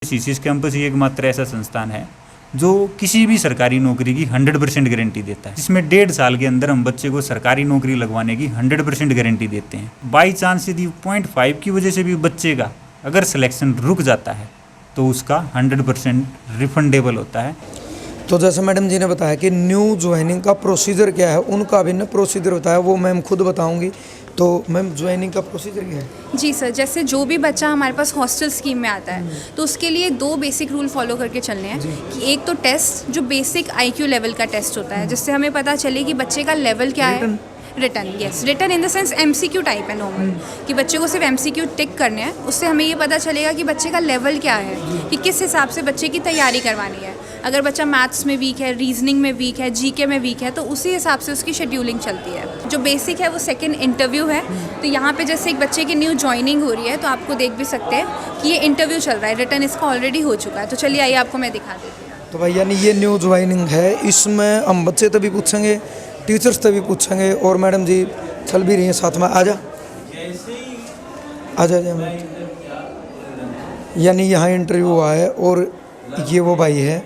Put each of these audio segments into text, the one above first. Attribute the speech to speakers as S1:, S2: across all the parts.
S1: CCS campus ही एकमात्र ऐसा संस्थान है जो किसी भी सरकारी नौकरी की 100% गारंटी देता है, जिसमें 1.5 साल के अंदर हम बच्चे को सरकारी नौकरी लगवाने की 100% गारंटी देते हैं। बाई चांस यदि 0.5 की वजह से भी बच्चे का अगर सिलेक्शन रुक जाता है तो उसका 100% रिफंडेबल होता है।
S2: तो जैसे मैडम जी ने बताया कि न्यू ज्वाइनिंग का प्रोसीजर क्या है, उनका अभिन्न प्रोसीजर होता है, वो मैम खुद बताऊंगी। तो मैम ज्वाइनिंग का प्रोसीजर क्या है?
S3: जी सर, जैसे जो भी बच्चा हमारे पास हॉस्टल स्कीम में आता है तो उसके लिए 2 बेसिक रूल फॉलो करके चलने हैं कि एक तो टेस्ट जो बेसिक आईक्यू लेवल का टेस्ट होता है, जिससे हमें पता चले कि बच्चे का लेवल क्या है। Return, yes, return in the sense MCQ type है नॉर्मल, कि बच्चे को सिर्फ एमसीक्यू टिक करने हैं। उससे हमें ये पता चलेगा कि बच्चे का लेवल क्या है, कि किस हिसाब से बच्चे की तैयारी करवानी है। अगर बच्चा मैथ्स में वीक है, रीजनिंग में वीक है, जीके में वीक है, तो उसी हिसाब से उसकी शेड्यूलिंग चलती है। जो बेसिक है वो सेकंड इंटरव्यू है। तो यहाँ पे जैसे एक बच्चे की न्यू ज्वाइनिंग हो रही है तो आपको देख भी सकते हैं कि ये इंटरव्यू चल रहा है, रिटर्न इसका ऑलरेडी हो चुका है। तो चलिए आइए आपको मैं दिखा देती हूँ।
S2: तो भाई यानी ये न्यू ज्वाइनिंग है, इसमें हम बच्चे तभी पूछेंगे, टीचर्स तभी पूछेंगे, और मैडम जी चल भी रही हैं साथ में। आजा आजा आजा। यानी यहाँ इंटरव्यू हुआ है और ये वो भाई है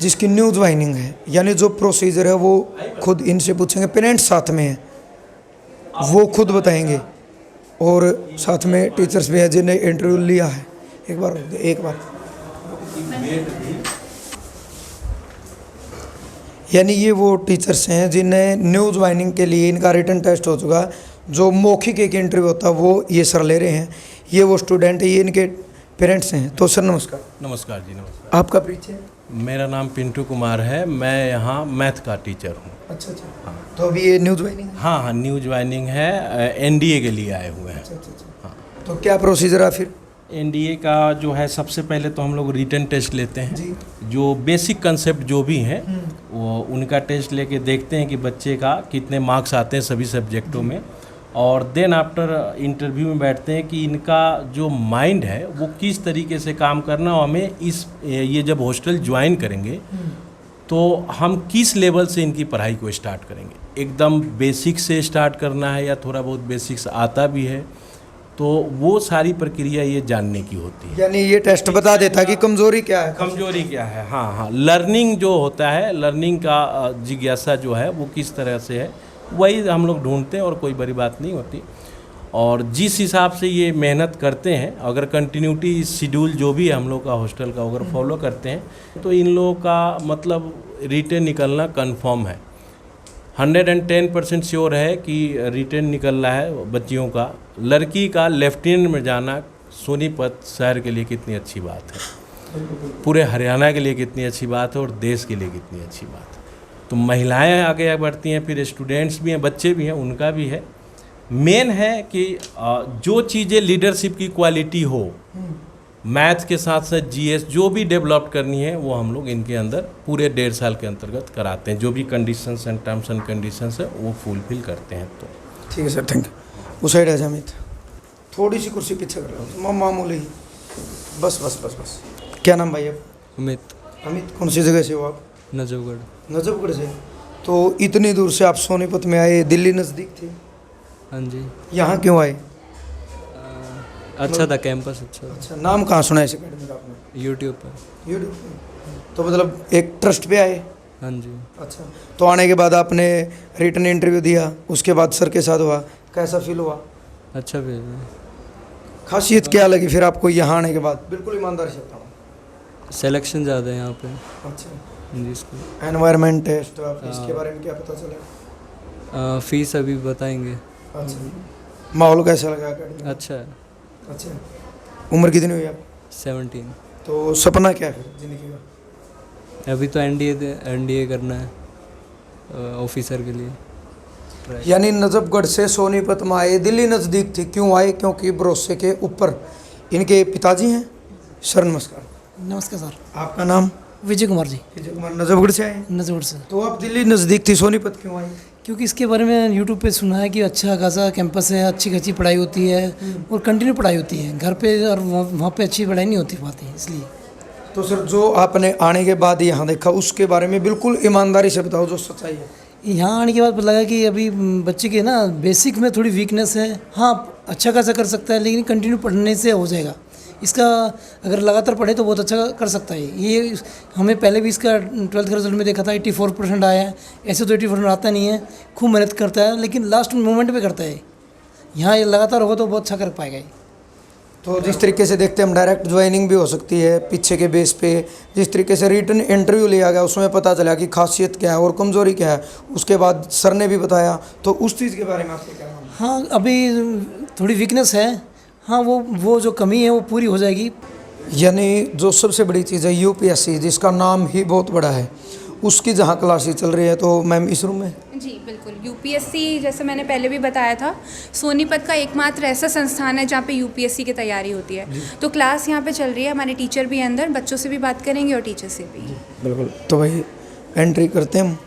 S2: जिसकी न्यू ज्वाइनिंग है। यानी जो प्रोसीजर है वो खुद इनसे पूछेंगे, पेरेंट्स साथ में हैं, वो खुद बताएंगे, और साथ में टीचर्स भी हैं जिन्हें इंटरव्यू लिया है। एक बार यानी ये वो टीचर्स हैं जिन्हें न्यू ज्वाइनिंग के लिए इनका रिटन टेस्ट हो चुका है। जो मौखिक एक इंटरव्यू होता है वो ये सर ले रहे हैं। ये वो स्टूडेंट है, ये इनके पेरेंट्स हैं। तो सर नमस्कार।
S4: नमस्कार जी, नमस्कार।
S2: आपका परिचय?
S4: मेरा नाम पिंटू कुमार है, मैं यहाँ मैथ का टीचर हूँ।
S2: अच्छा। हाँ। तो अभी ये न्यू ज्वाइनिंग है?
S4: हाँ, न्यू ज्वाइनिंग है, एनडीए के लिए आए हुए हैं।
S2: अच्छा। हाँ। तो क्या प्रोसीजर है फिर?
S4: एनडीए का जो है, सबसे पहले तो हम लोग रिटन टेस्ट लेते हैं
S2: जी।
S4: जो बेसिक कंसेप्ट जो भी हैं वो उनका टेस्ट लेके देखते हैं कि बच्चे का कितने मार्क्स आते हैं सभी सब्जेक्टों में, और देन आफ्टर इंटरव्यू में बैठते हैं कि इनका जो माइंड है वो किस तरीके से काम करना, और हमें ये जब हॉस्टल ज्वाइन करेंगे तो हम किस लेवल से इनकी पढ़ाई को स्टार्ट करेंगे। एकदम बेसिक से स्टार्ट करना है या थोड़ा बहुत बेसिक्स आता भी है, तो वो सारी प्रक्रिया ये जानने की होती है।
S2: यानी ये टेस्ट बता देता है कि कमजोरी क्या है।
S4: कमजोरी क्या है, हाँ, लर्निंग जो होता है, लर्निंग का जिज्ञासा जो है वो किस तरह से है, वही हम लोग ढूंढते हैं, और कोई बड़ी बात नहीं होती। और जिस हिसाब से ये मेहनत करते हैं, अगर कंटिन्यूटी शेड्यूल जो भी है हम लोग का हॉस्टल का अगर फॉलो करते हैं तो इन लोगों का मतलब रिटर्न निकलना कंफर्म है। 110% श्योर है कि रिटर्न निकल रहा है बच्चियों का। लड़की का लेफ्टिनेंट में जाना सोनीपत शहर के लिए कितनी अच्छी बात है, पूरे हरियाणा के लिए कितनी अच्छी बात है, और देश के लिए कितनी अच्छी बात है। तो महिलाएं आगे बढ़ती हैं, फिर स्टूडेंट्स भी हैं, बच्चे भी हैं, उनका भी है। मेन है कि जो चीज़ें लीडरशिप की क्वालिटी हो, मैथ के साथ साथ जीएस जो भी डेवलप करनी है वो हम लोग इनके अंदर पूरे 1.5 साल के अंतर्गत कराते हैं। जो भी conditions and terms and conditions है वो फुलफिल करते हैं। तो
S2: ठीक है सर, थैंक यू। उस साइड आ जा अमित, थोड़ी सी कुर्सी पीछे कर लो, मामूली। बस। क्या नाम भाई आप? अमित। कौन सी जगह से हो आप? नजफगढ़ से। तो इतनी दूर से आप सोनीपत में आए, दिल्ली नज़दीक थे?
S5: हाँ जी।
S2: यहाँ क्यों आए?
S5: अच्छा था कैंपस, अच्छा।
S2: अच्छा, नाम कहाँ सुना है इस अकेडमी का आपने?
S5: यूट्यूब पर।
S2: यूट्यूब पे। तो मतलब एक ट्रस्ट पे आए?
S5: हाँ जी।
S2: अच्छा। तो आने के बाद आपने रिटन इंटरव्यू दिया, उसके बाद सर के साथ हुआ, कैसा फील हुआ?
S5: अच्छा फिर
S2: खासियत क्या लगी फिर आपको यहाँ आने के बाद? बिल्कुल ईमानदारी से बताओ।
S5: सिलेक्शन ज़्यादा है यहाँ पे।
S2: अच्छा।
S5: जी। इसको
S2: एनवायरनमेंट टेस्ट, आप इसके बारे में क्या पता चला?
S5: फीस अभी बताएंगे।
S2: अच्छा। माहौल कैसा लगा अकेडमी?
S5: अच्छा है।
S2: अच्छा। उम्र कितनी हुई आप?
S5: 17।
S2: तो सपना क्या है फिर जिंदगी का?
S5: अभी तो एनडीए करना है ऑफिसर के लिए।
S2: यानी नजफगढ़ से सोनीपत में आए, दिल्ली नज़दीक थी, क्यों आए? क्योंकि भरोसे के ऊपर इनके पिताजी हैं। सर नमस्कार।
S6: नमस्कार सर।
S2: आपका नाम?
S6: विजय कुमार जी।
S2: विजय कुमार। नजफगढ़ से आए?
S6: नजफगढ़ से।
S2: तो आप दिल्ली नज़दीक थी, सोनीपत क्यों आए?
S6: क्योंकि इसके बारे में यूट्यूब पे सुना है कि अच्छा खासा कैंपस है, अच्छी खासी पढ़ाई होती है और कंटिन्यू पढ़ाई होती है। घर पे और वहाँ पे अच्छी पढ़ाई नहीं होती पाती, इसलिए।
S2: तो सर जो आपने आने के बाद यहाँ देखा उसके बारे में बिल्कुल ईमानदारी से बताओ, जो सच्चाई है।
S6: यहाँ आने के बाद पता लगा कि अभी बच्चे के ना बेसिक में थोड़ी वीकनेस है। हाँ, अच्छा खासा कर सकता है, लेकिन कंटिन्यू पढ़ने से हो जाएगा। इसका अगर लगातार पढ़े तो बहुत अच्छा कर सकता है ये। हमें पहले भी इसका 12th के रिजल्ट में देखा था 84% आया है। ऐसे तो 80% आता नहीं है, खूब मेहनत करता है लेकिन लास्ट मोमेंट पे करता है। यहाँ ये लगातार होगा तो बहुत अच्छा कर पाएगा ये।
S2: तो जिस तरीके से देखते हैं हम, डायरेक्ट ज्वाइनिंग भी हो सकती है पीछे के बेस पे। जिस तरीके से रिटन इंटरव्यू लिया गया उसमें पता चला कि खासियत क्या है और कमज़ोरी क्या है, उसके बाद सर ने भी बताया। तो उस चीज़ के बारे में आपको क्या मानना है?
S6: हाँ अभी थोड़ी वीकनेस है, हाँ वो जो कमी है वो पूरी हो जाएगी।
S2: यानी जो सबसे बड़ी चीज़ है यूपीएससी, जिसका नाम ही बहुत बड़ा है, उसकी जहाँ क्लासेस चल रही है, तो मैम इस रूम में
S3: जी बिल्कुल। यूपीएससी जैसे मैंने पहले भी बताया था, सोनीपत का एकमात्र ऐसा संस्थान है जहाँ पे यूपीएससी की तैयारी होती है। तो क्लास यहाँ पे चल रही है, हमारे टीचर भी हैं अंदर, बच्चों से भी बात करेंगे और टीचर से भी।
S2: बिल्कुल। तो भाई एंट्री करते हैं हम।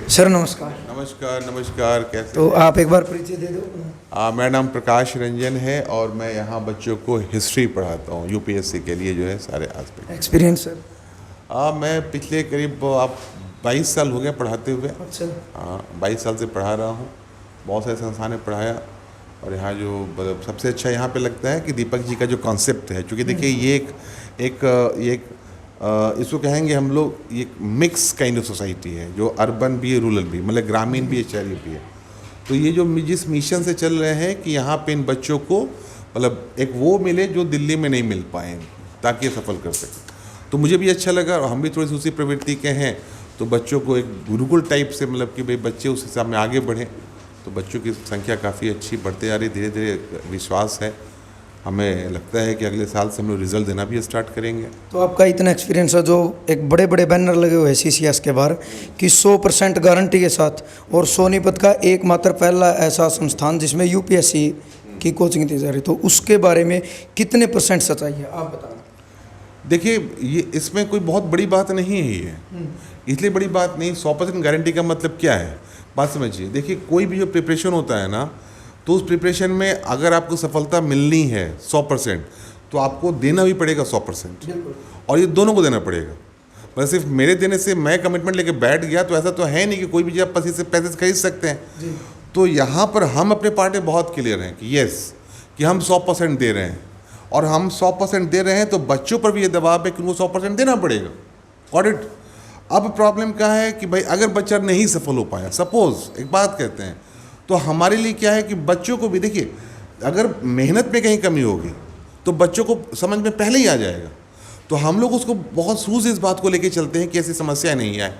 S2: सर नमस्कार।
S7: नमस्कार नमस्कार, कैसे?
S2: तो आप एक बार परिचय दे दो।
S7: मेरा नाम प्रकाश रंजन है और मैं यहाँ बच्चों को हिस्ट्री पढ़ाता हूँ, यूपीएससी के लिए जो है सारे एस्पेक्ट।
S2: Experience sir?
S7: मैं पिछले करीब आप 22 साल हो गए पढ़ाते हुए।
S2: अच्छा।
S7: 22 साल से पढ़ा रहा हूँ, बहुत सारे संस्थान में पढ़ाया। और यहाँ जो मतलब सबसे अच्छा यहाँ पे लगता है कि दीपक जी का जो कॉन्सेप्ट है, क्योंकि देखिए ये एक इसको कहेंगे हम लोग, ये मिक्स काइंड ऑफ सोसाइटी है, जो अर्बन भी है, रूरल भी, मतलब ग्रामीण भी है, शहरी भी है। तो ये जो जिस मिशन से चल रहे हैं कि यहाँ पे इन बच्चों को मतलब एक वो मिले जो दिल्ली में नहीं मिल पाए, ताकि ये सफल कर सकें। तो मुझे भी अच्छा लगा और हम भी थोड़ी सी उसी प्रवृत्ति के हैं। तो बच्चों को एक गुरुकुल टाइप से, मतलब कि भाई बच्चे उस हिसाब में आगे बढ़ें। तो बच्चों की संख्या काफ़ी अच्छी बढ़ते जा रही, धीरे धीरे विश्वास है। हमें लगता है कि अगले साल से हम लोग रिजल्ट देना भी स्टार्ट करेंगे।
S2: तो आपका इतना एक्सपीरियंस है, जो एक बड़े बड़े बैनर लगे हुए हैं सीसीएस के बाहर कि 100% गारंटी के साथ, और सोनीपत का एकमात्र पहला ऐसा संस्थान जिसमें यूपीएससी की कोचिंग दी जा रही, तो उसके बारे में कितने % सच्चाई है आप बताओ?
S7: देखिए ये इसमें कोई बहुत बड़ी बात नहीं है ये, इसलिए बड़ी बात नहीं। 100% गारंटी का मतलब क्या है, बात समझिए। देखिए कोई भी जो प्रिपरेशन होता है ना, तो उस प्रिपरेशन में अगर आपको सफलता मिलनी है 100%, तो आपको देना भी पड़ेगा 100%, और ये दोनों को देना पड़ेगा। मतलब सिर्फ मेरे देने से मैं कमिटमेंट लेके बैठ गया तो ऐसा तो है नहीं कि कोई भी जब पैसे से खरीद सकते हैं। तो यहाँ पर हम अपने पार्ट में बहुत क्लियर हैं कि यस, कि हम 100% दे रहे हैं, और हम 100% दे रहे हैं तो बच्चों पर भी ये दबाव है कि उनको 100% देना पड़ेगा। Got it? अब प्रॉब्लम क्या है कि भाई अगर बच्चा नहीं सफल हो पाया, सपोज एक बात कहते हैं, तो हमारे लिए क्या है कि बच्चों को भी देखिए, अगर मेहनत में कहीं कमी होगी तो बच्चों को समझ में पहले ही आ जाएगा। तो हम लोग उसको बहुत सूझ इस बात को लेके चलते हैं कि ऐसी समस्या नहीं आए,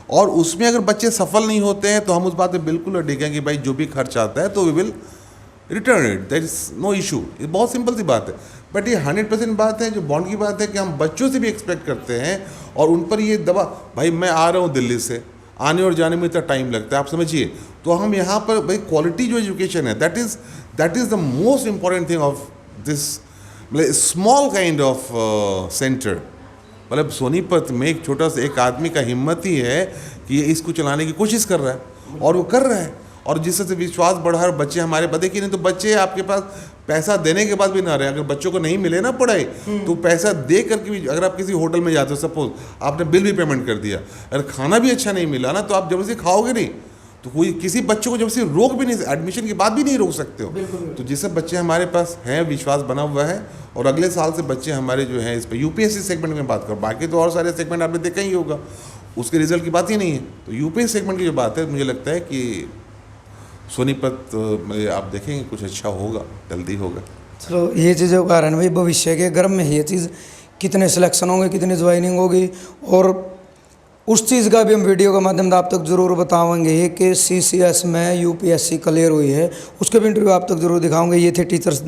S7: और उसमें अगर बच्चे सफल नहीं होते हैं तो हम उस बात पे बिल्कुल अडिग हैं कि भाई जो भी खर्च आता है तो we will return it, that is no issue. ये बहुत सिंपल सी बात है। बट ये 100% बात है, जो बॉन्ड की बात है, कि हम बच्चों से भी एक्सपेक्ट करते हैं और उन पर ये दबा, भाई मैं आ रहा हूँ दिल्ली से, आने और जाने में इतना टाइम लगता है, आप समझिए। तो हम यहाँ पर भाई क्वालिटी जो एजुकेशन है, that is the most important thing of this, मतलब स्मॉल काइंड ऑफ सेंटर। मतलब सोनीपत में एक छोटा सा एक आदमी का हिम्मत ही है कि ये इसको चलाने की कोशिश कर रहा है, और वो कर रहा है, और जिससे विश्वास बढ़ा है। बच्चे हमारे बदे कि नहीं, तो बच्चे आपके पास पैसा देने के बाद भी ना रहे। अगर बच्चों को नहीं मिले ना पढ़ाई, तो पैसा दे करके भी, अगर आप किसी होटल में जाते हो, सपोज आपने बिल भी पेमेंट कर दिया, अगर खाना भी अच्छा नहीं मिला ना, तो आप जबरदस्ती खाओगे नहीं। तो कोई किसी बच्चे को जबरदस्ती रोक भी नहीं, एडमिशन के बाद भी नहीं रोक सकते हो। तो जिससे बच्चे हमारे पास हैं, विश्वास बना हुआ है, और अगले साल से बच्चे हमारे जो हैं इस पर यूपीएससी सेगमेंट में बात करो, बाकी तो और सारे सेगमेंट आपने देखा ही होगा, उसके रिजल्ट की बात ही नहीं है। तो यूपीएससी सेगमेंट की जो बात है, मुझे लगता है कि सोनीपत में आप देखेंगे कुछ अच्छा होगा, जल्दी होगा।
S2: चलो ये चीज़ों का कारण भाई भविष्य के गर्म में ये चीज़ कितने सिलेक्शन होंगे, कितनी ज्वाइनिंग होगी, और उस चीज़ का भी हम वीडियो के माध्यम से आप तक ज़रूर बताएंगे कि सीसीएस में यूपीएससी क्लियर हुई है, उसके भी इंटरव्यू आप तक ज़रूर दिखाऊंगे। ये थे टीचर्स,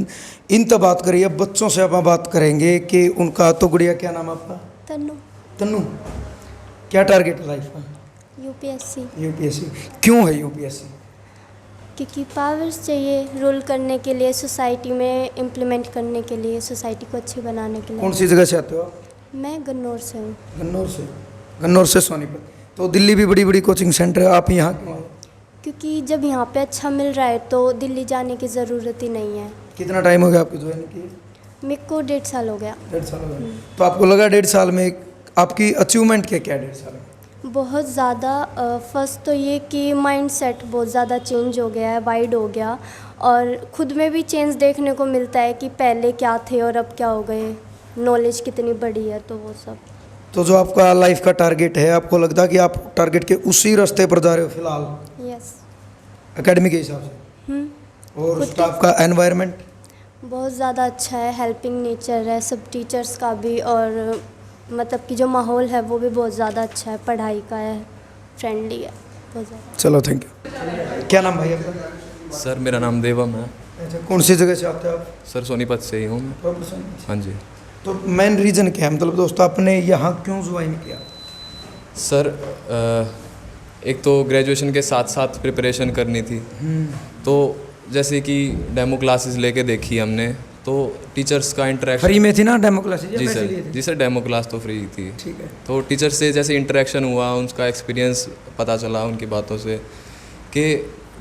S2: इन तक बात करिए। बच्चों से आप बात करेंगे कि उनका, तो गुड़िया क्या नाम आपका?
S8: तन्नू।
S2: तन्नू, क्या टारगेट है लाइफ का?
S8: यूपीएससी।
S2: यूपीएससी क्यों है यूपीएससी?
S8: क्योंकि पावर्स चाहिए रूल करने के लिए, सोसाइटी में इम्प्लीमेंट करने के लिए, सोसाइटी को अच्छी बनाने के लिए।
S2: कौन सी जगह से आते हो आप?
S8: मैं गन्नौर से हूँ।
S2: गन्नौर से सोनीपत। तो दिल्ली भी बड़ी बड़ी कोचिंग सेंटर है, आप यहाँ क्यों आए?
S8: क्योंकि जब यहाँ पे अच्छा मिल रहा है तो दिल्ली जाने की ज़रूरत ही नहीं है।
S2: कितना टाइम हो गया आपको ज्वाइन किए?
S8: मेरे को 1.5 साल हो गया।
S2: 1.5 साल हो गया। तो आपको लगा 1.5 साल में आपकी अचीवमेंट क्या 1.5 साल में?
S8: बहुत ज़्यादा। फर्स्ट तो ये कि माइंड सेट बहुत ज़्यादा चेंज हो गया है, वाइड हो गया, और खुद में भी चेंज देखने को मिलता है कि पहले क्या थे और अब क्या हो गए, नॉलेज कितनी बड़ी है, तो वो सब।
S2: तो जो आपका लाइफ का टारगेट है, आपको लगता है कि आप टारगेट के उसी रास्ते पर जा रहे हो फिलहाल
S8: यस।
S2: एकेडमी के हिसाब से? और स्टाफ का एनवायरनमेंट
S8: बहुत ज़्यादा अच्छा है, हेल्पिंग नेचर है सब टीचर्स का भी, और मतलब कि जो माहौल है वो भी बहुत ज़्यादा अच्छा है, पढ़ाई का है, फ्रेंडली है बहुत ज़्यादा।
S2: चलो थैंक यू। क्या नाम भाई आपका?
S9: सर मेरा नाम देवम है।
S2: अच्छा, कौन सी जगह से आते हो आप?
S9: सर सोनीपत से ही हूँ मैं। हाँ जी।
S2: तो मेन रीज़न क्या है, मतलब दोस्तों आपने यहाँ क्यों ज्वाइन किया?
S9: सर एक तो ग्रेजुएशन के साथ साथ प्रिपरेशन करनी थी, तो जैसे कि डेमो क्लासेस लेके देखी हमने, तो टीचर्स का इंटरेक्शन
S2: फ्री में थी ना डेमो क्लासेस?
S9: जी सर, जी सर डेमो क्लास तो फ्री थी।
S2: ठीक है।
S9: तो टीचर से जैसे इंटरेक्शन हुआ, उनका एक्सपीरियंस पता चला उनकी बातों से कि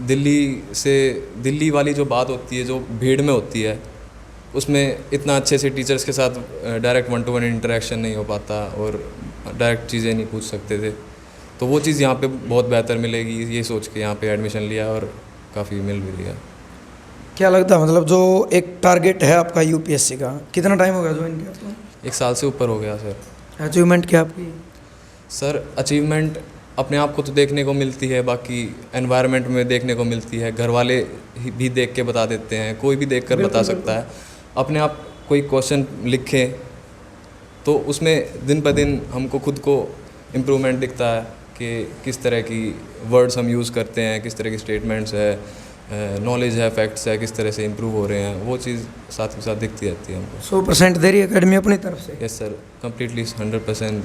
S9: दिल्ली वाली जो बात होती है, जो भीड़ में होती है, उसमें इतना अच्छे से टीचर्स के साथ डायरेक्ट 1-to-1 इंटरेक्शन नहीं हो पाता और डायरेक्ट चीज़ें नहीं पूछ सकते थे। तो वो चीज़ यहाँ पे बहुत बेहतर मिलेगी, ये सोच के यहाँ पे एडमिशन लिया और काफ़ी मिल भी लिया।
S2: क्या लगता है, मतलब जो एक टारगेट है आपका यूपीएससी का, कितना टाइम हो गया ज्वाइन किया आपको?
S9: 1 साल से ऊपर हो गया सर।
S2: अचीवमेंट क्या आपकी?
S9: सर अचीवमेंट अपने आप को तो देखने को मिलती है, बाकी एनवायरनमेंट में देखने को मिलती है, घर वाले भी देख के बता देते हैं, कोई भी देख कर बता सकता है। अपने आप कोई क्वेश्चन लिखें तो उसमें दिन ब दिन हमको खुद को इम्प्रूवमेंट दिखता है कि किस तरह की वर्ड्स हम यूज़ करते हैं, किस तरह की स्टेटमेंट्स है, नॉलेज है, फैक्ट्स है, किस तरह से इम्प्रूव हो रहे हैं, वो चीज़ साथ के साथ दिखती रहती है हमको।
S2: 100% दे रही है एकेडमी अपनी तरफ से?
S9: यस सर, कम्प्लीटली 100%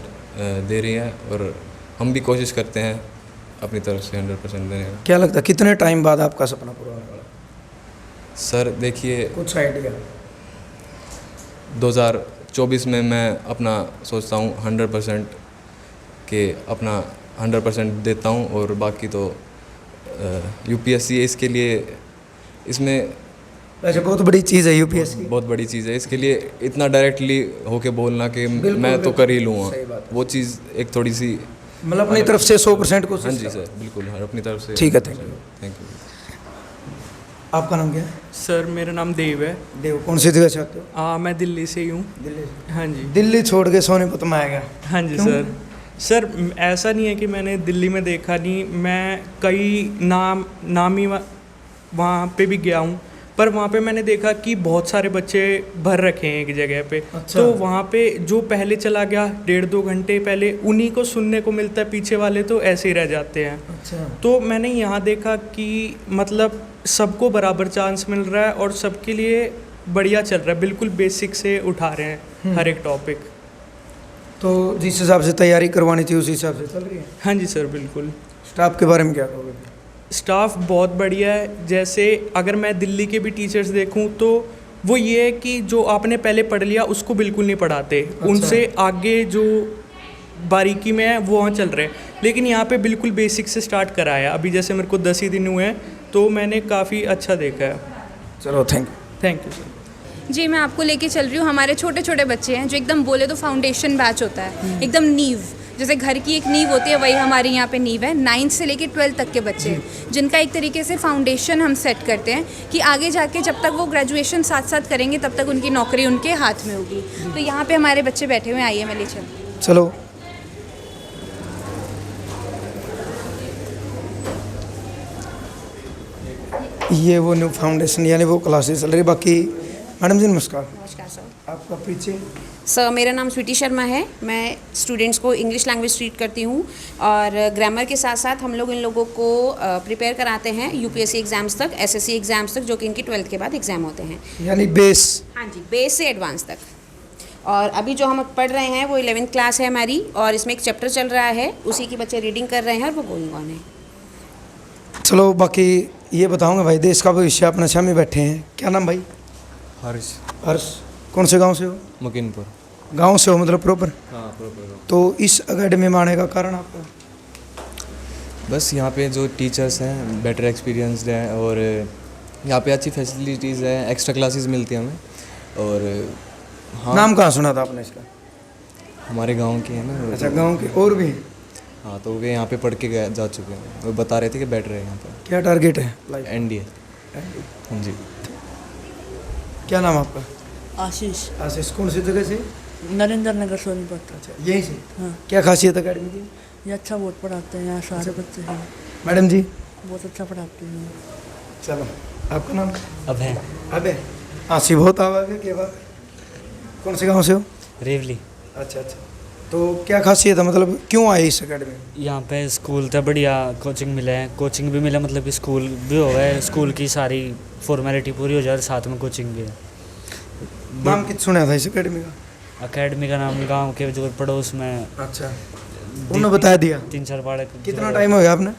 S9: दे रही है और हम भी कोशिश करते हैं अपनी तरफ से 100% देने का।
S2: क्या लगता है कितने टाइम बाद आपका सपना पूरा होने वाला है?
S9: सर देखिए,
S2: कुछ आइडिया?
S9: 2024 में मैं अपना सोचता हूँ 100% के अपना 100% देता हूँ, और बाकी तो यूपीएससी इसके लिए, इसमें
S2: वैसे बहुत बड़ी चीज़ है यूपीएससी,
S9: बहुत बड़ी चीज़ है। इसके लिए इतना डायरेक्टली होके बोलना कि मैं तो कर ही लूँगा, वो चीज़ एक थोड़ी सी,
S2: मतलब अपनी तरफ से 100% कोशिश।
S9: हाँ जी सर, बिल्कुल अपनी तरफ से।
S2: ठीक है, थैंक यू।
S9: Thank you.
S2: आपका नाम क्या है?
S10: सर मेरा नाम देव है।
S2: देव, कौन सी जगह से आते हो?
S10: मैं दिल्ली से ही हूँ।
S2: दिल्ली से?
S10: हाँ जी।
S2: दिल्ली छोड़ के सोनीपत में आ गया?
S10: हाँ जी सर। सर ऐसा नहीं है कि मैंने दिल्ली में देखा नहीं, मैं कई नामी वहाँ पे भी गया हूँ, पर वहाँ पे मैंने देखा कि बहुत सारे बच्चे भर रखे हैं एक जगह पे।
S2: अच्छा।
S10: तो वहाँ पे जो पहले चला गया 1.5-2 घंटे पहले, उन्हीं को सुनने को मिलता है, पीछे वाले तो ऐसे ही रह जाते हैं।
S2: अच्छा।
S10: तो मैंने यहाँ देखा कि मतलब सबको बराबर चांस मिल रहा है और सबके लिए बढ़िया चल रहा है, बिल्कुल बेसिक से उठा रहे हैं हर एक टॉपिक।
S2: तो जिस हिसाब से तैयारी करवानी थी उस हिसाब से चल रही है?
S10: हाँ जी सर, बिल्कुल।
S2: स्टाफ के बारे में क्या कहोगे?
S10: स्टाफ बहुत बढ़िया है। जैसे अगर मैं दिल्ली के भी टीचर्स देखूं तो वो ये है कि जो आपने पहले पढ़ लिया उसको बिल्कुल नहीं पढ़ाते।
S2: अच्छा।
S10: उनसे आगे जो बारीकी में है वो वहाँ चल रहे हैं, लेकिन यहाँ पे बिल्कुल बेसिक से स्टार्ट कराया। अभी जैसे मेरे को 10 ही दिन हुए हैं तो मैंने काफ़ी अच्छा देखा है।
S2: चलो थैंक
S10: यू सर।
S3: जी, मैं आपको लेके चल रही हूँ। हमारे छोटे छोटे बच्चे हैं जो एकदम बोले तो फाउंडेशन बैच होता है, एकदम नींव, जैसे घर की एक नींव होती है, वही हमारे यहाँ पे नींव है। 9th से लेके 12th तक के बच्चे जिनका एक तरीके से फाउंडेशन हम सेट करते हैं कि आगे जाके जब तक वो ग्रेजुएशन साथ साथ करेंगे तब तक उनकी नौकरी उनके हाथ में होगी। तो यहाँ पे हमारे बच्चे बैठे हुए हैं, आइए मैं ले चलूँ।
S2: चलो। ये वो न्यू फाउंडेशन यानी वो क्लासेस चल रही। बाकी मैडम जी नमस्कार।
S11: नमस्कार सर।
S2: आपका पीछे?
S11: सर मेरा नाम स्वीटी शर्मा है। मैं स्टूडेंट्स को इंग्लिश लैंग्वेज ट्रीट करती हूँ और ग्रामर के साथ साथ हम लोग इन लोगों को प्रिपेयर कराते हैं यूपीएससी एग्ज़ाम्स तक, एसएससी एग्ज़ाम्स तक, जो कि इनकी 12th के बाद एग्ज़ाम होते हैं,
S2: यानी बेस?
S11: हाँ जी, बेस से एडवांस तक। और अभी जो हम पढ़ रहे हैं वो 11th क्लास है हमारी, और इसमें एक चैप्टर चल रहा है, उसी की बच्चे रीडिंग कर रहे हैं और वो गोइंग ऑन है।
S2: चलो, बाकी ये बताऊंगा भाई, देश का भविष्य अपने सामने बैठे हैं। क्या नाम भाई?
S5: हर्ष।
S2: हर्ष, कौन से गांव से हो?
S5: मुकिनपुर।
S2: गांव से हो मतलब प्रॉपर?
S5: हाँ प्रॉपर।
S2: तो इस अकेडमी में आने का कारण आपका?
S5: बस यहाँ पे जो टीचर्स हैं बेटर एक्सपीरियंसड हैं, और यहाँ पे अच्छी फैसिलिटीज़ हैं, एक्स्ट्रा क्लासेस मिलती हैं हमें। और हाँ,
S2: नाम कहाँ सुना था आपने इसका?
S5: हमारे गांव के हैं ना।
S2: अच्छा, गांव के और भी?
S5: हाँ, तो वे यहाँ पे पढ़ के जा चुके हैं, वो बता रहे थे कि बेटर है यहाँ पर।
S2: क्या टारगेट है लाइफ?
S5: एनडीए। हाँ जी।
S2: क्या नाम आपका?
S12: आशीष,
S2: आशीष। कौन सी जगह से?
S12: नरेंद्र नगर सोनीपत।
S2: अच्छा, यहीं से।
S12: हाँ।
S2: क्या खासियत है अकेडमी की?
S12: ये अच्छा बहुत पढ़ाते हैं, यहाँ सारे बच्चे हैं,
S2: मैडम जी?
S12: बहुत अच्छा पढ़ाते हैं।
S2: चलो, आपका नाम?
S13: अभय।
S2: अबे आशी बहुत आवाज़ है क्या बात? कौन से गांव से हो?
S13: रेवली।
S2: अच्छा अच्छा। तो क्या खासियत है, मतलब क्यों आए इस अकेडमी में?
S13: यहाँ पे स्कूल था बढ़िया, कोचिंग मिले हैं, कोचिंग भी मिला, मतलब कि स्कूल भी हो गए, स्कूल की सारी फॉर्मेलिटी पूरी हो जाए, साथ में कोचिंग भी है।
S2: नाम कित सुना था इस अकेडमी का?
S13: अकेडमी का नाम गांव के जो पड़ोस में।
S2: अच्छा, उन्होंने बता दिया?
S13: 3-4 बार।
S2: कितना टाइम हो गया आपने?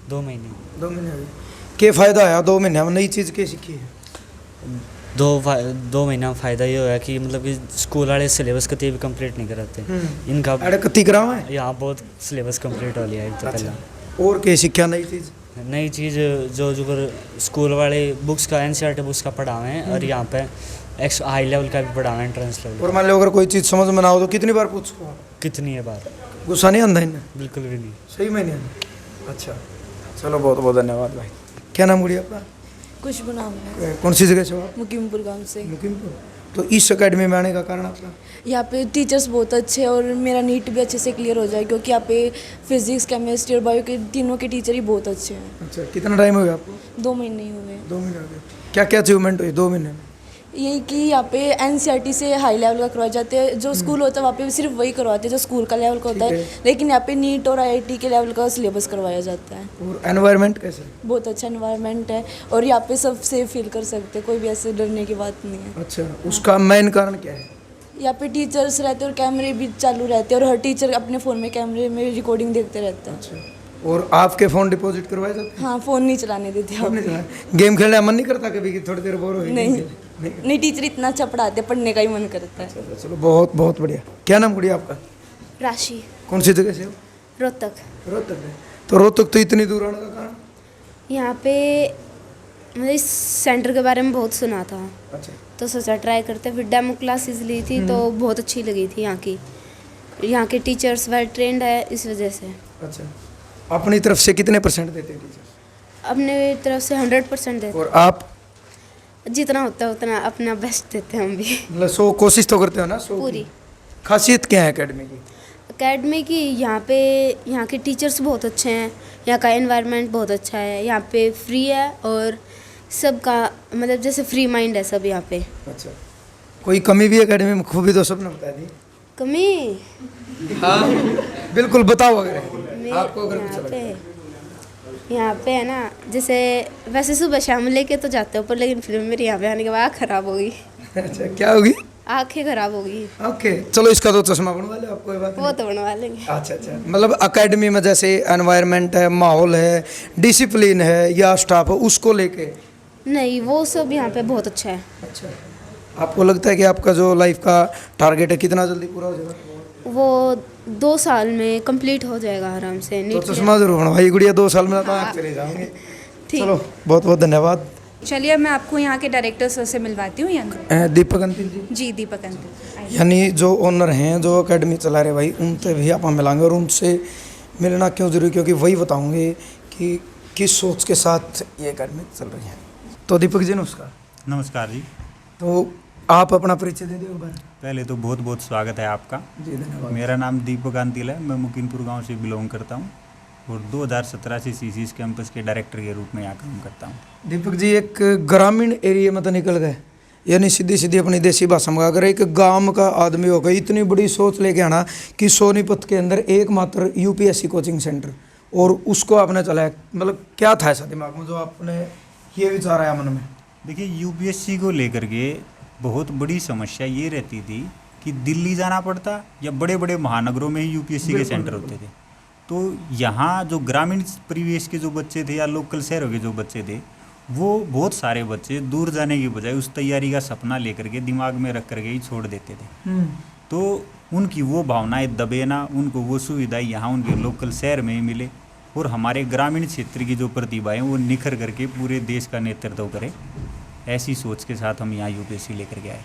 S13: 2 महीने।
S2: 2 महीने हो गए। क्या फ़ायदा आया 2 महीने में? नई चीज़ क्या सीखी है?
S13: 2 महीना में फ़ायदा ये हुआ कि मतलब कि स्कूल वाले सिलेबस कभी भी कंप्लीट नहीं कराते इनका।
S2: अरे कत्ती कराओ है?
S13: यहाँ बहुत सिलेबस कंप्लीट हो लिया है तो पहले।
S2: और क्या सीखा नई चीज़?
S13: नई चीज़ जो स्कूल वाले बुक्स का NCERT बुक्स का पढ़ावे हैं, और यहाँ पे हाई लेवल का भी पढ़ावे, एंट्रेंस लेवल।
S2: और मान लो अगर कोई चीज़ समझ में ना हो तो कितनी बार पूछो आप?
S13: कितनी है बार?
S2: गुस्सा नहीं आंदा इन्हें?
S13: बिल्कुल भी नहीं।
S2: सही में नहीं आंदा? अच्छा, चलो बहुत बहुत धन्यवाद भाई। क्या नाम गुड़िया आपका?
S12: खुशबू नाम है,
S2: कौन सी जगह से हो आप?
S12: मुकीमपुर गांव से।
S2: मुकीमपुर। तो इस अकेडमी में आने का कारण आपका?
S12: यहाँ पे टीचर्स बहुत अच्छे हैं और मेरा नीट भी अच्छे से क्लियर हो जाए, क्योंकि यहाँ पे फिजिक्स, केमिस्ट्री और बायो के तीनों के टीचर ही बहुत अच्छे हैं।
S2: अच्छा, कितना टाइम हो गया आपको?
S12: 2 महीने ही हुए।
S2: 2 महीने हो गए। क्या क्या अचीवमेंट हुई 2 महीने में?
S12: यही कि यहाँ पे NCERT से हाई लेवल का करवाए जाते हैं, जो स्कूल होता है वहाँ पे सिर्फ वही करवाते हैं जो स्कूल का लेवल का होता है, लेकिन यहाँ पे नीट और IIT के लेवल का सिलेबस करवाया जाता है।
S2: और एनवायरनमेंट कैसे?
S12: बहुत अच्छा एनवायरनमेंट है और यहाँ पे सब सेफ फील कर सकते हैं, कोई भी ऐसे डरने की बात नहीं है।
S2: अच्छा, उसका मेन कारण क्या है?
S12: यहाँ पे टीचर्स रहते हैं और कैमरे भी चालू रहते हैं और हर टीचर अपने फ़ोन में कैमरे में रिकॉर्डिंग देखते रहते हैं।
S2: अच्छा, और आपके फ़ोन डिपॉजिट करवाए जाते हैं?
S12: हाँ, फ़ोन नहीं चलाने देते
S2: फ़ोन
S12: आप।
S2: नहीं चलाए? गेम खेलने का मन नहीं करता कभी कि थोड़ी देर बोर हो?
S12: नहीं, टीचर इतना अच्छा पढ़ाते, पढ़ने का ही मन करता है।
S2: चलो बहुत बहुत बढ़िया। क्या नाम गुड़िया आपका?
S8: राशि।
S2: कौन सी जगह से हो?
S8: रोहतक।
S2: रोहतक है। तो रोहतक तो इतनी दूर आने का कारण?
S8: यहाँ पे मैंने इस सेंटर के बारे में बहुत सुना था,
S2: अच्छा,
S8: तो सोचा ट्राई करते। फिर डेमो क्लासेस ली थी तो बहुत अच्छी लगी थी यहाँ के टीचर्स वेल ट्रेंड है, इस वजह से।
S2: अच्छा, अपनी तरफ से कितने % देते हैं टीचर्स?
S8: अपने तरफ से 100% देते।
S2: और आप?
S8: जितना होता है उतना अपना बेस्ट देते हैं हम भी।
S2: मतलब 100 कोशिश तो करते हो ना? 100
S8: पूरी।
S2: खासियत क्या है अकेडमी की?
S8: अकेडमी की यहाँ के टीचर्स बहुत अच्छे हैं, यहाँ का एनवायरनमेंट बहुत अच्छा है, यहाँ पे फ्री है और सबका मतलब जैसे फ्री माइंड है सब यहाँ पे।
S2: अच्छा, कोई कमी भी अकेडमी में? खूबी तो सबने बता दी।
S8: कमी?
S2: हाँ बिल्कुल, बताओ अगर
S8: आपको अगर कुछ यहाँ पे है ना, जैसे वैसे सुबह शाम लेके तो जाते हो पर, लेकिन फिर मेरे यहाँ पे आने के बाद आँख खराब हो गई।
S2: अच्छा, क्या होगी?
S8: आँखें खराब हो गई।
S2: ओके, चलो इसका तो चश्मा बनवा लो आप, कोई बात नहीं।
S8: वो तो बनवा लेंगे।
S2: अच्छा अच्छा, मतलब अकेडमी में जैसे एनवायरनमेंट है, माहौल है, डिसिप्लिन है या स्टाफ है, उसको लेके?
S8: नहीं, वो सब यहाँ पे बहुत अच्छा है।
S2: अच्छा, आपको लगता है कि आपका जो लाइफ का टारगेट है कितना जल्दी पूरा हो जाएगा?
S8: वो 2 साल में कंप्लीट हो जाएगा आराम से।
S2: तो चश्मा जरूर बनवाइए गुड़िया, 2 साल में तो आँख चले जाओगे। चलो बहुत बहुत धन्यवाद।
S3: चलिए मैं आपको यहाँ के डायरेक्टर सर से मिलवाती हूँ। यहाँ
S2: दीपक अंतिल जी?
S3: जी, दीपक अंतिल।
S2: यानी जो ओनर हैं, जो अकेडमी चला रहे भाई, उनसे भी आप मिलाएंगे और उनसे मिलना क्यों जरूरी, क्योंकि वही बताऊंगे कि किस सोच के साथ ये अकेडमी चल रही है। तो दीपक जी नमस्कार।
S1: नमस्कार जी।
S2: तो आप अपना परिचय दे दो।
S1: पहले तो बहुत बहुत स्वागत है आपका।
S2: जी धन्यवाद।
S1: मेरा नाम दीपक अंतिल है, मैं मुकीमपुर गांव से बिलोंग करता हूं और 2017 से CCS कैंपस के डायरेक्टर के रूप में यहाँ काम करता हूं।
S2: दीपक जी, एक ग्रामीण एरिया में तो निकल गए, यानी सीधी सीधी अपनी देसी भाषा में अगर एक गांव का आदमी होगा, इतनी बड़ी सोच लेके आना कि सोनीपत के अंदर एकमात्र UPSC कोचिंग सेंटर, और उसको आपने चलाया, मतलब क्या था ऐसा दिमाग में जो आपने ये विचार आया मन में?
S1: देखिए, UPSC को लेकर के बहुत बड़ी समस्या ये रहती थी कि दिल्ली जाना पड़ता या बड़े बड़े महानगरों में ही UPSC के सेंटर होते थे। तो यहाँ जो ग्रामीण परिवेश के जो बच्चे थे या लोकल शहरों के जो बच्चे थे, वो बहुत सारे बच्चे दूर जाने की बजाय उस तैयारी का सपना लेकर के दिमाग में रख करके ही छोड़ देते थे। तो उनकी वो भावनाएं दबे ना, उनको वो सुविधाएं यहाँ उनके लोकल शहर में ही मिले और हमारे ग्रामीण क्षेत्र की जो प्रतिभाएं वो निखर करके पूरे देश का नेतृत्व करे। ऐसी सोच के साथ हम यहाँ UPSC लेकर के आए।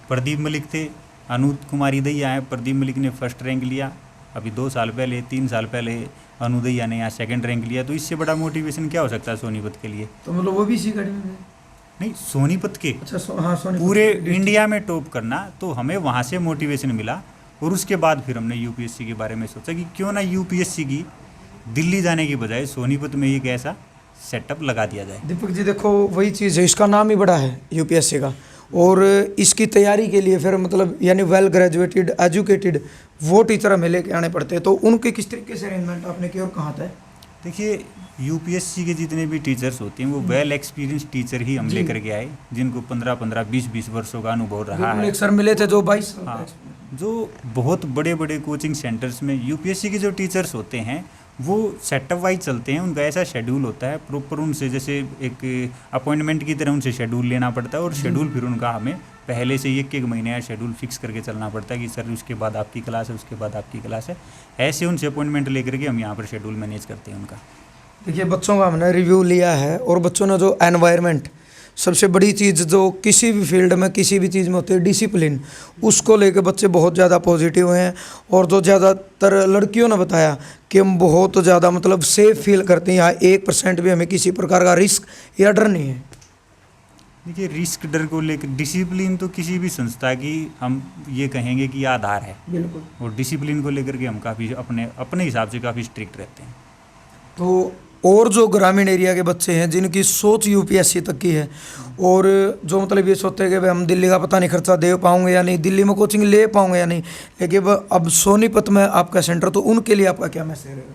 S1: प्रदीप मलिक थे, अनूप कुमारी दैया आए, प्रदीप मलिक ने फर्स्ट रैंक लिया। अभी 2 साल पहले 3 साल पहले अनु दैया ने यहाँ सेकंड रैंक लिया। तो इससे बड़ा मोटिवेशन क्या हो सकता है सोनीपत के लिए?
S2: तो मतलब वो भी इसी अकेडमी में?
S1: नहीं, सोनीपत के
S2: अच्छा हाँ सोनीपत
S1: पूरे इंडिया में टॉप करना, तो हमें वहाँ से मोटिवेशन मिला और उसके बाद फिर हमने यूपीएससी के बारे में सोचा कि क्यों ना यूपीएससी की दिल्ली जाने की बजाय सोनीपत में एक ऐसा सेटअप लगा दिया जाए।
S2: दीपक जी देखो वही चीज़ है, इसका नाम ही बड़ा है यूपीएससी का, और इसकी तैयारी के लिए फिर मतलब यानी वेल ग्रेजुएटेड एजुकेटेड वो टीचर हमें लेके आने पड़ते हैं, तो उनके किस तरीके से अरेंजमेंट आपने किया और कहाँ था? देखिए
S1: यूपीएससी के जितने भी टीचर्स होते हैं वो वेल एक्सपीरियंस टीचर ही हम लेकर के आए, जिनको 15-15, 20-20 वर्षों का अनुभव रहा है।
S2: एक सर मिले थे जो 22
S1: हाँ, जो बहुत बड़े बड़े कोचिंग सेंटर्स में यूपीएससी के जो टीचर्स होते हैं वो सेटअप वाइज चलते हैं, उनका ऐसा शेड्यूल होता है प्रॉपर, उनसे जैसे एक अपॉइंटमेंट की तरह उनसे शेड्यूल लेना पड़ता है, और शेड्यूल फिर उनका हमें पहले से एक महीने का शेड्यूल फिक्स करके चलना पड़ता है कि सर उसके बाद आपकी क्लास है, उसके बाद आपकी क्लास है, ऐसे उनसे अपॉइंटमेंट लेकर के हम यहाँ पर शेड्यूल मैनेज करते हैं उनका।
S2: देखिए बच्चों का हमने रिव्यू लिया है, और बच्चों ने जो एनवायरनमेंट, सबसे बड़ी चीज़ जो किसी भी फील्ड में किसी भी चीज़ में होती है डिसिप्लिन, उसको लेकर बच्चे बहुत ज़्यादा पॉजिटिव हैं। और जो ज़्यादातर लड़कियों ने बताया कि हम बहुत ज़्यादा मतलब सेफ फील करते हैं, यहाँ 1% भी हमें किसी प्रकार का रिस्क या डर नहीं है।
S1: देखिए रिस्क डर को लेकर डिसिप्लिन तो किसी भी संस्था की हम ये कहेंगे कि आधार है,
S2: बिल्कुल,
S1: और डिसिप्लिन को लेकर के हम काफ़ी अपने हिसाब से काफ़ी स्ट्रिक्ट रहते हैं।
S2: तो और जो ग्रामीण एरिया के बच्चे हैं जिनकी सोच यूपीएससी तक की है, और जो मतलब ये सोचते हैं कि भाई हम दिल्ली का पता नहीं खर्चा दे पाऊंगे या नहीं, दिल्ली में कोचिंग ले पाऊंगे या नहीं, लेकिन अब सोनीपत में आपका सेंटर, तो उनके लिए आपका क्या मैसेज रहेगा?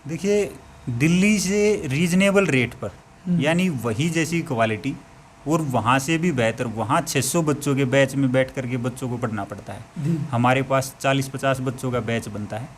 S1: देखिए दिल्ली से रीजनेबल रेट पर, यानी वही जैसी क्वालिटी और वहाँ से भी बेहतर, वहाँ 600 बच्चों के बैच में बैठ करके बच्चों को पढ़ना पड़ता है, हमारे पास 40-50 बच्चों का बैच बनता है।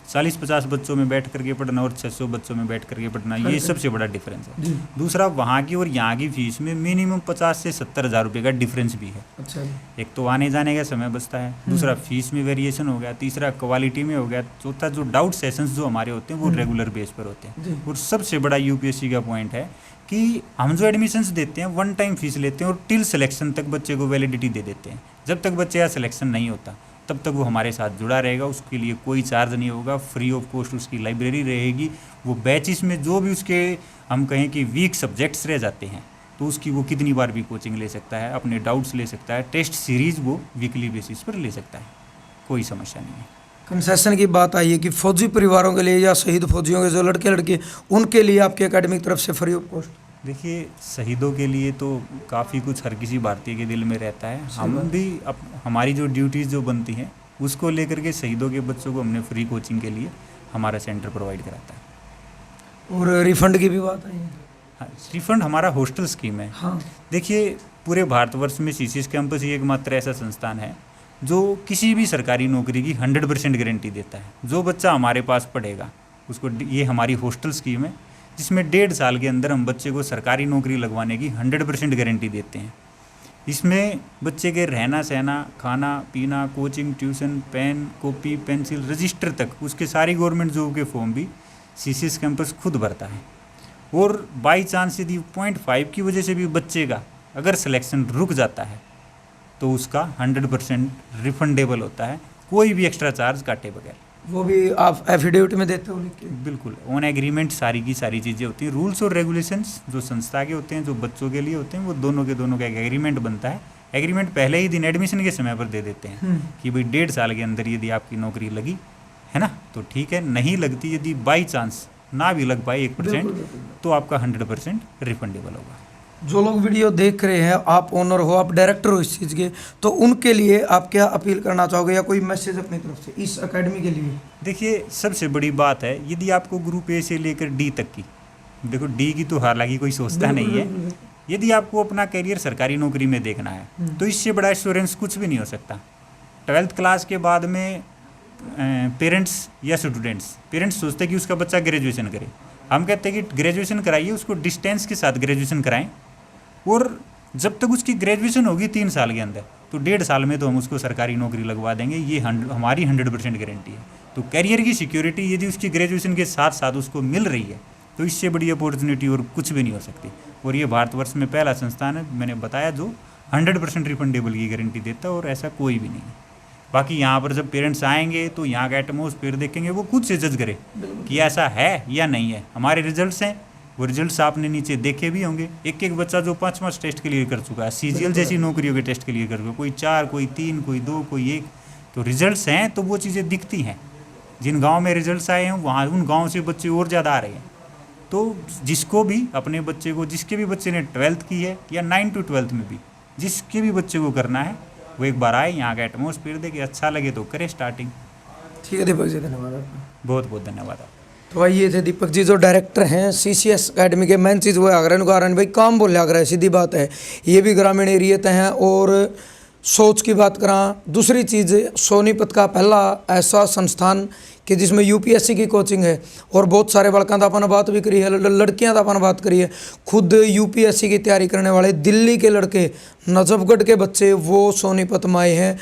S1: 40-50 बच्चों में बैठ करके पढ़ना और 600 बच्चों में बैठ करके पढ़ना, ये सबसे बड़ा डिफरेंस है। दूसरा, वहाँ की और यहाँ की फीस में मिनिमम 50 से 70 हज़ार रुपये का डिफरेंस भी है।
S2: अच्छा,
S1: एक तो आने जाने का समय बचता है, दूसरा फीस में वेरिएशन हो गया, तीसरा क्वालिटी में हो गया, चौथा जो डाउट सेशंस जो हमारे होते हैं वो रेगुलर बेस पर होते हैं। और सबसे बड़ा यूपीएससी का पॉइंट है कि हम जो एडमिशन्स देते हैं 1 टाइम फीस लेते हैं और टिल सिलेक्शन तक बच्चे को वैलिडिटी दे देते हैं। जब तक बच्चे का सिलेक्शन नहीं होता तब तक वो हमारे साथ जुड़ा रहेगा, उसके लिए कोई चार्ज नहीं होगा, फ्री ऑफ कॉस्ट उसकी लाइब्रेरी रहेगी। वो बैचेस में जो भी उसके हम कहें कि वीक सब्जेक्ट्स रह जाते हैं तो उसकी वो कितनी बार भी कोचिंग ले सकता है, अपने डाउट्स ले सकता है, टेस्ट सीरीज़ वो वीकली बेसिस पर ले सकता है, कोई समस्या नहीं है।
S2: कंसेशन की बात आई है कि फौजी परिवारों के लिए या शहीद फौजियों के जो लड़के लड़की, उनके लिए आपकी एकेडमी की तरफ से फ्री ऑफ कॉस्ट?
S1: देखिए शहीदों के लिए तो काफ़ी कुछ हर किसी भारतीय के दिल में रहता है, हम भी हमारी जो ड्यूटीज़ जो बनती हैं उसको लेकर के शहीदों के बच्चों को हमने फ्री कोचिंग के लिए हमारा सेंटर प्रोवाइड कराता है।
S2: और रिफंड की भी बात आई है?
S1: हाँ, रिफंड हमारा हॉस्टल स्कीम है।
S2: हाँ,
S1: देखिए पूरे भारतवर्ष में सीसीएस कैंपस ही एकमात्र ऐसा संस्थान है जो किसी भी सरकारी नौकरी की 100% गारंटी देता है। जो बच्चा हमारे पास पढ़ेगा उसको, ये हमारी हॉस्टल स्कीम है जिसमें 1.5 साल के अंदर हम बच्चे को सरकारी नौकरी लगवाने की 100% गारंटी देते हैं। इसमें बच्चे के रहना सहना, खाना पीना, coaching, tuition, pen, copy, pencil, register तक उसके सारी गवर्नमेंट जॉब के फॉर्म भी सीसीएस कैंपस खुद भरता है। और बाई चांस यदि 0.5 की वजह से भी बच्चे का अगर सिलेक्शन रुक जाता है तो उसका 100% रिफंडेबल होता है, कोई भी एक्स्ट्रा चार्ज काटे बगैर।
S2: वो भी आप एफिडेविट में देते हो लिख के?
S1: बिल्कुल, ऑन एग्रीमेंट सारी की सारी चीज़ें होती हैं। रूल्स और रेगुलेशंस जो संस्था के होते हैं, जो बच्चों के लिए होते हैं, वो दोनों के दोनों का एक एग्रीमेंट बनता है। एग्रीमेंट पहले ही दिन एडमिशन के समय पर दे देते हैं कि भाई 1.5 साल के अंदर यदि आपकी नौकरी लगी है ना तो ठीक है, नहीं लगती यदि बाई चांस ना भी लग पाए 1% तो आपका 100% रिफंडेबल होगा।
S2: जो लोग वीडियो देख रहे हैं, आप ओनर हो, आप डायरेक्टर हो इस चीज़ के, तो उनके लिए आप क्या अपील करना चाहोगे या कोई मैसेज अपनी तरफ से इस एकेडमी के लिए?
S1: देखिए सबसे बड़ी बात है, यदि आपको ग्रुप ए से लेकर डी तक की, देखो डी की तो हालांकि कोई सोचता नहीं है, यदि आपको अपना करियर सरकारी नौकरी में देखना है तो इससे बड़ा एश्योरेंस कुछ भी नहीं हो सकता। 12th क्लास के बाद में पेरेंट्स या पेरेंट्स सोचते हैं कि उसका बच्चा ग्रेजुएशन करे। हम कहते हैं कि ग्रेजुएशन कराइए, उसको डिस्टेंस के साथ ग्रेजुएशन कराएं, और जब तक उसकी ग्रेजुएशन होगी 3 साल के अंदर तो 1.5 साल में तो हम उसको सरकारी नौकरी लगवा देंगे, ये हमारी 100% गारंटी है। तो करियर की सिक्योरिटी यदि उसकी ग्रेजुएशन के साथ साथ उसको मिल रही है तो इससे बड़ी अपॉर्चुनिटी और कुछ भी नहीं हो सकती। और ये भारतवर्ष में पहला संस्थान है, मैंने बताया, जो 100% रिफंडेबल की गारंटी देता है, और ऐसा कोई भी नहीं है। बाकी यहाँ पर जब पेरेंट्स आएंगे तो यहाँ का एटमॉस्फेयर देखेंगे, वो खुद से जज करे कि ऐसा है या नहीं है। हमारे रिजल्ट्स हैं, वो रिजल्ट्स आपने नीचे देखे भी होंगे। एक एक बच्चा जो 5 टेस्ट क्लियर कर चुका है, CGL जैसी नौकरियों के टेस्ट क्लियर कर चुका है, कोई 4, कोई 3, कोई 2, कोई 1। तो रिजल्ट्स हैं तो वो चीज़ें दिखती हैं। जिन गांव में रिजल्ट्स आए हैं वहाँ उन गांव से बच्चे और ज़्यादा आ रहे हैं। तो जिसको भी अपने बच्चे को, जिसके भी बच्चे ने 12th की है या 9 to 12th में भी जिसके भी बच्चे को करना है, वो एक बार आए, यहाँ का एटमोसफियर देखे, अच्छा लगे तो करे स्टार्टिंग।
S2: ठीक है दीपक जी, धन्यवाद आपका।
S1: बहुत बहुत धन्यवाद आप।
S2: तो भाई ये थे दीपक जी जो डायरेक्टर हैं CCS अकेडमी के। मेन चीज़ वो आग्रह भाई काम बोले आग्रह, सीधी बात है। ये भी ग्रामीण एरिया ते हैं। और सोच की बात करा, दूसरी चीज़ सोनीपत का पहला ऐसा संस्थान कि जिसमें UPSC की कोचिंग है। और बहुत सारे बड़का अपन बात भी करी है, लड़कियां तो अपन बात करी है। खुद UPSC की तैयारी करने वाले दिल्ली के लड़के, नजफगढ़ के बच्चे वो सोनीपत में आए हैं।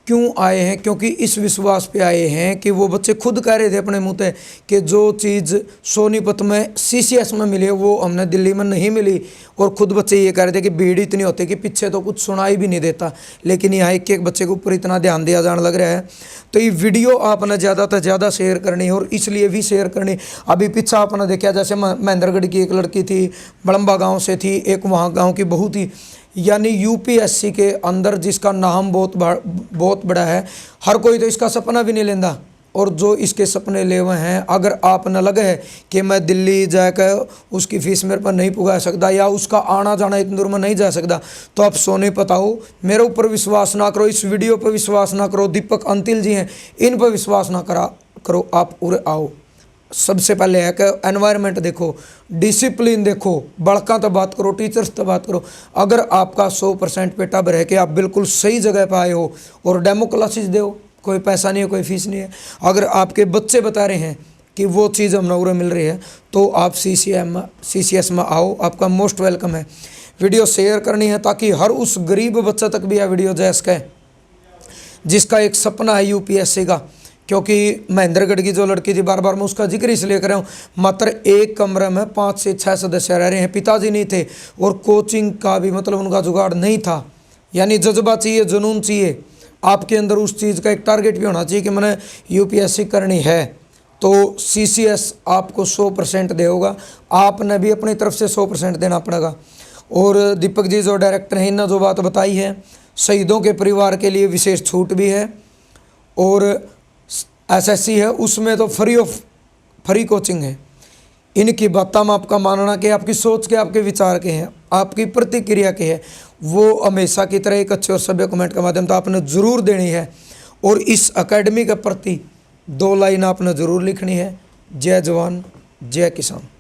S2: क्यों आए हैं? क्योंकि इस विश्वास पे आए हैं कि वो बच्चे खुद कह रहे थे अपने मुँह से कि जो चीज़ सोनीपत में CCS में मिली है वो हमने दिल्ली में नहीं मिली। और खुद बच्चे ये कह रहे थे कि भीड़ इतनी होती कि पीछे तो कुछ सुनाई भी नहीं देता, लेकिन यहाँ एक एक बच्चे के ऊपर इतना ध्यान दिया जाने लग रहा है। तो ये वीडियो आपने ज़्यादा से ज़्यादा शेयर करनी है, और इसलिए भी शेयर करनी। अभी पीछा आपने देखा, जैसे महेंद्रगढ़ की एक लड़की थी, बड़म्बा गाँव से थी, एक वहाँ गाँव की बहू थी। यानी UPSC के अंदर जिसका नाम बहुत बड़ा है, हर कोई तो इसका सपना भी नहीं लेंदा। और जो इसके सपने ले हुए हैं, अगर आप न लगे है कि मैं दिल्ली जाकर उसकी फ़ीस मेरे पर नहीं पुगा सकता या उसका आना जाना इतनी दूर में नहीं जा सकता, तो आप सोनीपत आओ। मेरे ऊपर विश्वास ना करो, इस वीडियो पर विश्वास ना करो, दीपक अंतिल जी हैं इन पर विश्वास ना करो, आप उरे आओ। सबसे पहले है कि एनवायरनमेंट देखो, डिसिप्लिन देखो, बड़का तो बात करो, टीचर्स तो बात करो। अगर आपका 100% पेटा भर है कि आप बिल्कुल सही जगह पर आए हो और डेमो क्लासेस दो, कोई पैसा नहीं है, कोई फीस नहीं है। अगर आपके बच्चे बता रहे हैं कि वो चीज़ हम नौरे मिल रही है, तो आप CCS में आओ, आपका मोस्ट वेलकम है। वीडियो शेयर करनी है ताकि हर उस गरीब बच्चा तक भी यह वीडियो जा सके जिसका एक सपना है UPSC का। क्योंकि महेंद्रगढ़ की जो लड़की थी, बार बार मैं उसका जिक्र इसलिए कर रहा हूँ, मात्र एक कमरे में 5 से 6 सदस्य रह रहे हैं, पिताजी नहीं थे और कोचिंग का भी मतलब उनका जुगाड़ नहीं था। यानी जज्बा चाहिए, जुनून चाहिए, आपके अंदर उस चीज़ का एक टारगेट भी होना चाहिए कि मैंने UPSC करनी है। तो CCS आपको 100% देगा, आपने भी अपनी तरफ से 100% देना पड़ेगा। और दीपक जी जो डायरेक्टर हैं, इन्होंने जो बात बताई है, शहीदों के परिवार के लिए विशेष छूट भी है। और SSC है उसमें तो फ्री कोचिंग है। इनकी बातों में आपका मानना कि आपकी सोच के, आपके विचार के हैं, आपकी प्रतिक्रिया के है, वो हमेशा की तरह एक अच्छे और सभ्य कमेंट के माध्यम से आपने ज़रूर देनी है। और इस अकेडमी के प्रति 2 लाइन आपने ज़रूर लिखनी है। जय जवान जय किसान।